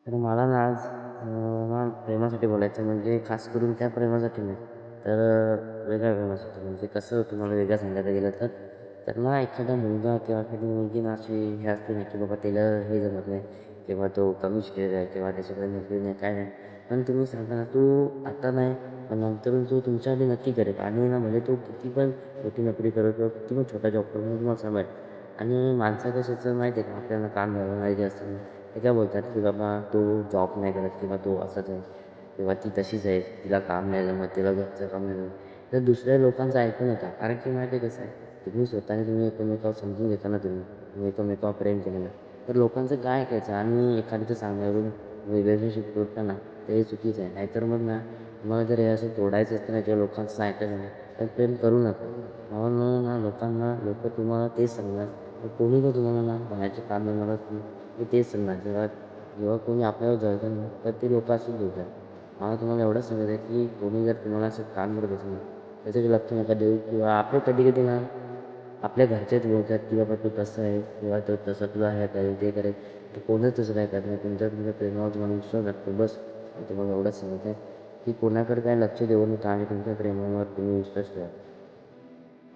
तर मला ना आज ना प्रेमासाठी बोलायचं म्हणजे खास करून त्या प्रेमासाठी नाही, तर वेगळ्या प्रेमासाठी. म्हणजे कसं तुम्हाला वेगळं सांगायला गेलं तर ना एखादा मुलगा किंवा एखादी मुलगी ना अशी हे असते ना, की बाबा त्याला हे जमत नाही किंवा तो कमी शिकलेला आहे किंवा त्याच्याकडे नोकरी नाही, काय नाही. पण तुम्ही सांगता ना, तू आता नाही, पण नंतर तो तुमच्यासाठी नक्की करेल. आणि ना म्हणजे तो किती पण मोठी नोकरी करो किंवा किती पण छोटा जॉब करो, म्हणजे तुम्हाला सांगेल. आणि माणसं कशाचं माहिती आहे का, आपल्याला काम मिळालं माहिती असतं. ते काय बोलतात की बाबा तो जॉब नाही करत किंवा तो असंच आहे किंवा ती तशीच आहे, तिला काम नाही जमत, तिला घरचं काम नाही जमत. तर दुसऱ्या लोकांचं ऐकू नका. कारण की माहिती आहे कसं आहे, तुम्ही स्वतःने तुम्ही एकमेकावर समजून घेताना तुम्ही एकमेकावर प्रेम केलेलं, तर लोकांचं काय ऐकायचं. आणि एखाद्याचं सांगण्यावरून रिलेशनशिप तोडताना ते चुकीचं आहे. नाहीतर मग ना, तुम्हाला जर हे असं तोडायचं असतं ना किंवा लोकांचं ऐकायचं नाही, तर प्रेम करू नका. म्हणून ना लोकांना तुम्हाला तेच सांगणार. कोणी जर तुम्हाला ना बाहेरचे काम देणार असतील, मी तेच सांगणार. जेव्हा जेव्हा कोणी आपल्यावर जळतं ना, तर ते लोकं अशीच बोलतात. मला तुम्हाला एवढंच सांगायचं आहे की कोणी जर तुम्हाला असं काम करत असेल ना, त्याच्याकडे लक्ष नका देऊ. किंवा आपले कधी-कधी ना आपल्या घरचेच बोलतात की बाबा तू तसं आहे किंवा तो तसं तुला हे करेल, ते करेल. तर कोणच तसं काय करत नाही. तुमच्या प्रेमावर तुम्हाला विश्वास वाटतो बस. मी तुम्हाला एवढंच सांगत आहे की कोणाकडे काय लक्ष देऊ नका आणि तुमच्या प्रेमावर तुम्ही विश्वास ठेवा.